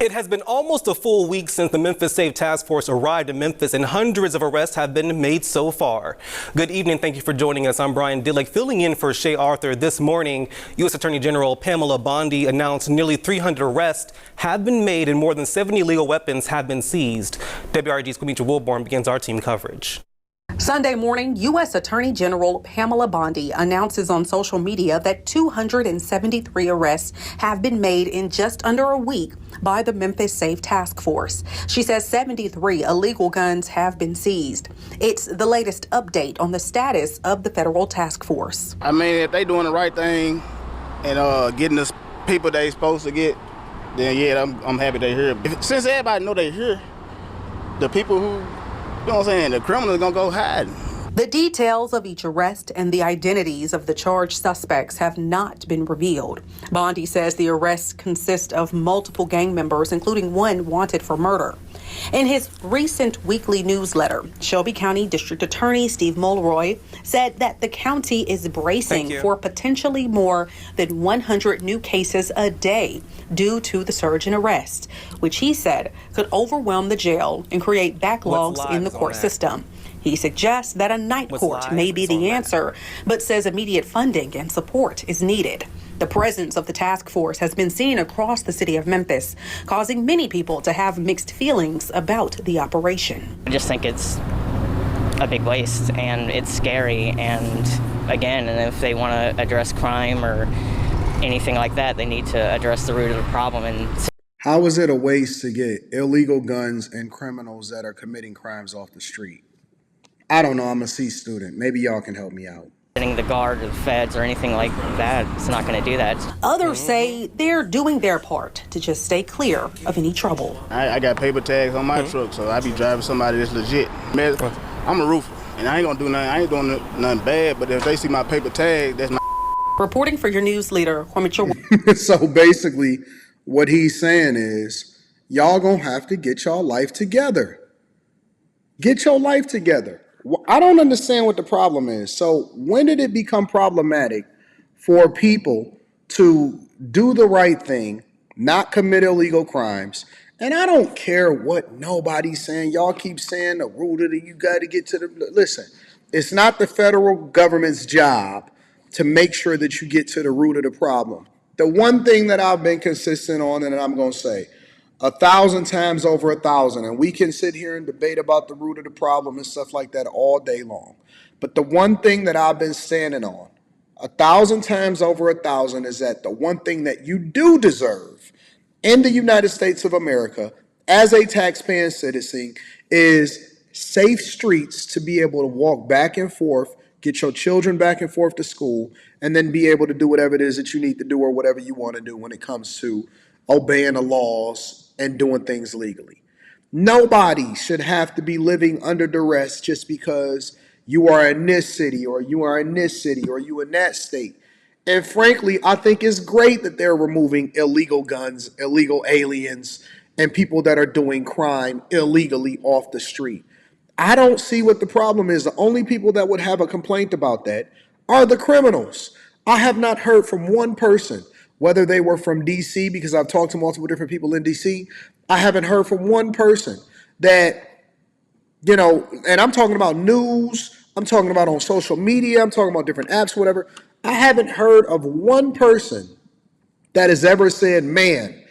It has been almost a full week since the Memphis Safe Task Force arrived in Memphis, and hundreds of arrests have been made so far. Good evening. Thank you for joining us. I'm Brian Dillick, filling in for Shay Arthur. This morning, U.S. Attorney General Pamela Bondi announced nearly 300 arrests have been made and more than 70 illegal weapons have been seized. WRG's Quemetra Wilborn begins our team coverage. Sunday morning, U.S. Attorney General Pamela Bondi announces on social media that 273 arrests have been made in just under a week by the Memphis Safe Task Force. She says 73 illegal guns have been seized. It's the latest update on the status of the federal task force. I mean, if they doing the right thing and getting the people they supposed to get, then yeah, I'm happy they're here. Since everybody know they're here, the people who, you know what I'm saying, the criminals gonna go hiding. The details of each arrest and the identities of the charged suspects have not been revealed. Bondi says the arrests consist of multiple gang members, including one wanted for murder. In his recent weekly newsletter, Shelby County District Attorney Steve Mulroy said that the county is bracing for potentially more than 100 new cases a day due to the surge in arrests, which he said could overwhelm the jail and create backlogs in the court system. He suggests that a night court may be the answer, but says immediate funding and support is needed. The presence of the task force has been seen across the city of Memphis, causing many people to have mixed feelings about the operation. I just think it's a big waste and it's scary. And again, if they want to address crime or anything like that, they need to address the root of the problem. And how is it a waste to get illegal guns and criminals that are committing crimes off the street? I don't know. I'm a C student. Maybe y'all can help me out. Getting the guard or the feds or anything like that, it's not going to do that. Others say they're doing their part to just stay clear of any trouble. I got paper tags on my truck, so I be driving somebody that's legit. Man, I'm a roofer, and I ain't gonna do nothing. I ain't doing nothing bad, but if they see my paper tag, that's my... Reporting for your news leader, Quemetra. So basically, what he's saying is, y'all gonna have to get y'all life together. Get your life together. I don't understand what the problem is. So when did it become problematic for people to do the right thing, not commit illegal crimes? And I don't care what nobody's saying. Y'all keep saying the root of it, you got to get to the... Listen, it's not the federal government's job to make sure that you get to the root of the problem. The one thing that I've been consistent on, and I'm going to say, 1,000 times over 1,000, and we can sit here and debate about the root of the problem and stuff like that all day long. But the one thing that I've been standing on 1,000 times over 1,000 is that the one thing that you do deserve in the United States of America as a taxpaying citizen is safe streets to be able to walk back and forth, get your children back and forth to school, and then be able to do whatever it is that you need to do or whatever you want to do when it comes to obeying the laws and doing things legally. Nobody should have to be living under duress just because you are in this city or you are in this city or you in that state. And frankly, I think it's great that they're removing illegal guns, illegal aliens, and people that are doing crime illegally off the street. I don't see what the problem is. The only people that would have a complaint about that are the criminals. I have not heard from one person, whether they were from D.C., because I've talked to multiple different people in D.C., I haven't heard from one person that, you know, and I'm talking about news, I'm talking about on social media, I'm talking about different apps, whatever. I haven't heard of one person that has ever said, man,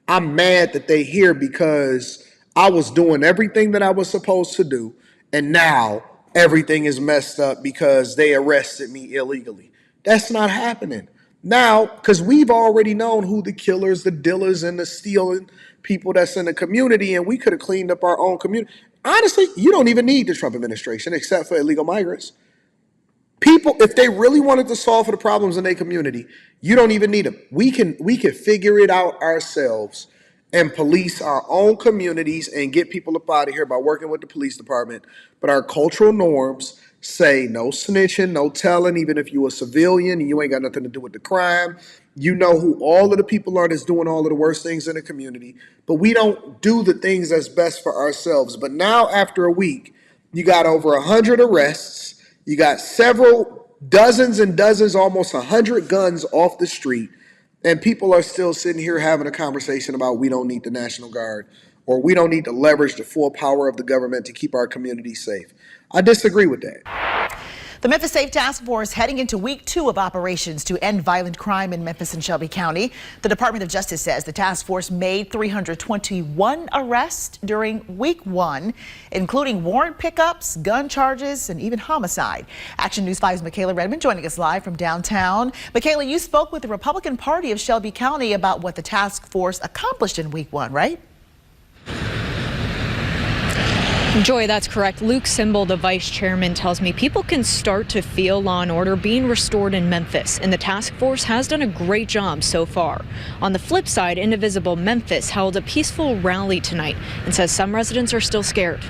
I'm mad that they here because I was doing everything that I was supposed to do, and now everything is messed up because they arrested me illegally. That's not happening. Now, because we've already known who the killers, the dealers, and the stealing people that's in the community, and we could have cleaned up our own community. Honestly, you don't even need the Trump administration except for illegal migrants. People, if they really wanted to solve for the problems in their community, you don't even need them. We can figure it out ourselves and police our own communities and get people up out of here by working with the police department. But our cultural norms say no snitching, no telling, even if you're a civilian and you ain't got nothing to do with the crime. You know who all of the people are that's doing all of the worst things in the community. But we don't do the things that's best for ourselves. But now, after a week, you got over 100 arrests. You got several dozens and dozens, almost 100 guns off the street. And people are still sitting here having a conversation about we don't need the National Guard or we don't need to leverage the full power of the government to keep our communities safe. I disagree with that. The Memphis Safe Task Force heading into week 2 of operations to end violent crime in Memphis and Shelby County. The Department of Justice says the task force made 321 arrests during week 1, including warrant pickups, gun charges, and even homicide. Action News 5's Michaela Redmond joining us live from downtown. Michaela, you spoke with the Republican Party of Shelby County about what the task force accomplished in week 1, right? Joy, that's correct. Luke Simbel, the vice chairman, tells me people can start to feel law and order being restored in Memphis, and the task force has done a great job so far. On the flip side, Indivisible Memphis held a peaceful rally tonight and says some residents are still scared.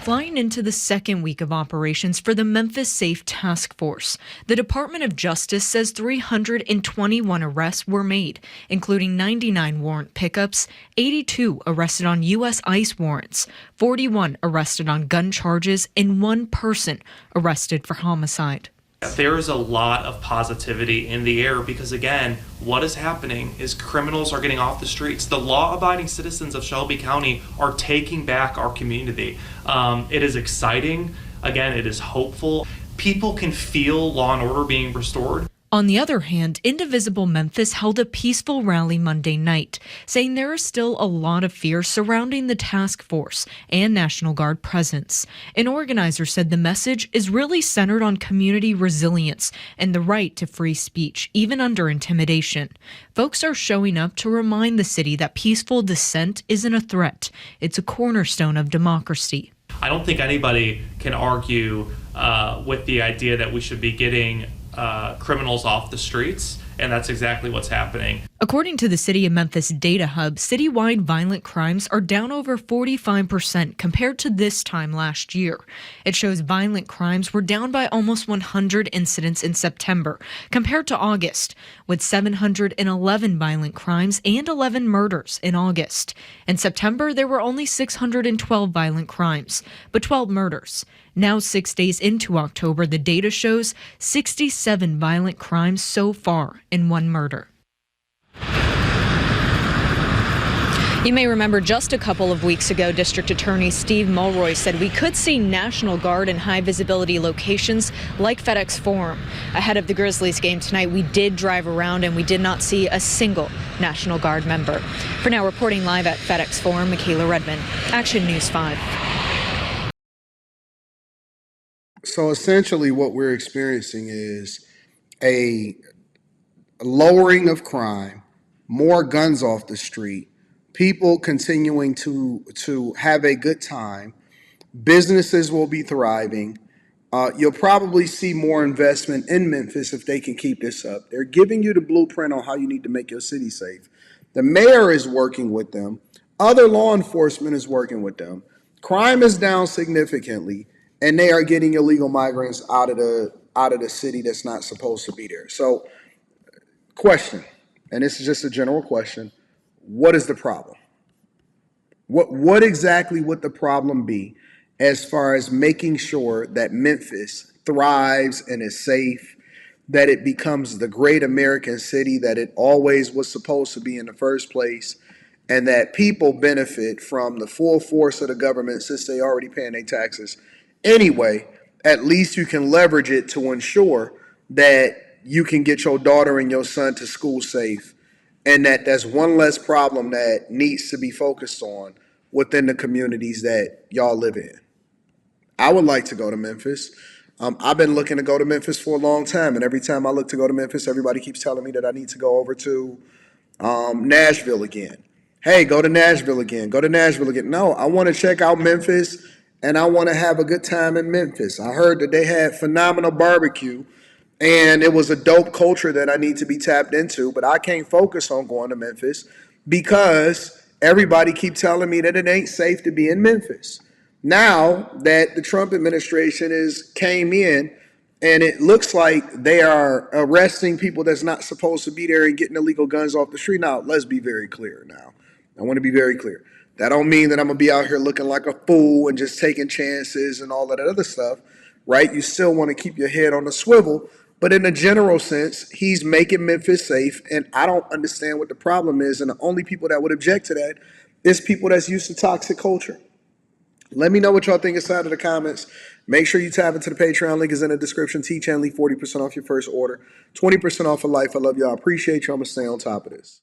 Flying into the second week of operations for the Memphis Safe Task Force, the Department of Justice says 321 arrests were made, including 99 warrant pickups, 82 arrested on U.S. ICE warrants, 41 arrested on gun charges, and 1 person arrested for homicide. There is a lot of positivity in the air because, again, what is happening is criminals are getting off the streets. The law-abiding citizens of Shelby County are taking back our community. It is exciting. Again, it is hopeful. People can feel law and order being restored. On the other hand, Indivisible Memphis held a peaceful rally Monday night, saying there is still a lot of fear surrounding the task force and National Guard presence. An organizer said the message is really centered on community resilience and the right to free speech, even under intimidation. Folks are showing up to remind the city that peaceful dissent isn't a threat. It's a cornerstone of democracy. I don't think anybody can argue with the idea that we should be getting criminals off the streets, and that's exactly what's happening. According to the City of Memphis Data Hub, citywide violent crimes are down over 45% compared to this time last year. It shows violent crimes were down by almost 100 incidents in September compared to August, with 711 violent crimes and 11 murders in August. In September, there were only 612 violent crimes, but 12 murders. Now, 6 days into October, the data shows 67 violent crimes so far and 1 murder. You may remember just a couple of weeks ago, District Attorney Steve Mulroy said we could see National Guard in high visibility locations like FedEx Forum. Ahead of the Grizzlies game tonight, we did drive around and we did not see a single National Guard member. For now, reporting live at FedEx Forum, Michaela Redmond, Action News 5. So essentially what we're experiencing is a lowering of crime, more guns off the street, people continuing to have a good time, businesses will be thriving. You'll probably see more investment in Memphis if they can keep this up. They're giving you the blueprint on how you need to make your city safe. The mayor is working with them. Other law enforcement is working with them. Crime is down significantly, and they are getting illegal migrants out of the city that's not supposed to be there. So, question, and this is just a general question: what is the problem? What exactly would the problem be as far as making sure that Memphis thrives and is safe, that it becomes the great American city that it always was supposed to be in the first place, and that people benefit from the full force of the government since they already paying their taxes anyway? At least you can leverage it to ensure that you can get your daughter and your son to school safe, and that that's one less problem that needs to be focused on within the communities that y'all live in. I would like to go to Memphis. I've been looking to go to Memphis for a long time, and every time I look to go to Memphis, everybody keeps telling me that I need to go over to Nashville again. Hey, go to Nashville again. Go to Nashville again. No, I want to check out Memphis, and I want to have a good time in Memphis. I heard that they had phenomenal barbecue, and it was a dope culture that I need to be tapped into, but I can't focus on going to Memphis because everybody keep telling me that it ain't safe to be in Memphis. Now that the Trump administration came in, and it looks like they are arresting people that's not supposed to be there and getting illegal guns off the street. Now, let's be very clear now. I want to be very clear. That don't mean that I'm going to be out here looking like a fool and just taking chances and all of that other stuff, right? You still want to keep your head on the swivel, But in a general sense, he's making Memphis safe, and I don't understand what the problem is. And the only people that would object to that is people that's used to toxic culture. Let me know what y'all think inside of the comments. Make sure you tap into the Patreon. Link is in the description. T-Chanley, 40% off your first order, 20% off for life. I love y'all. Appreciate you. I'm going to stay on top of this.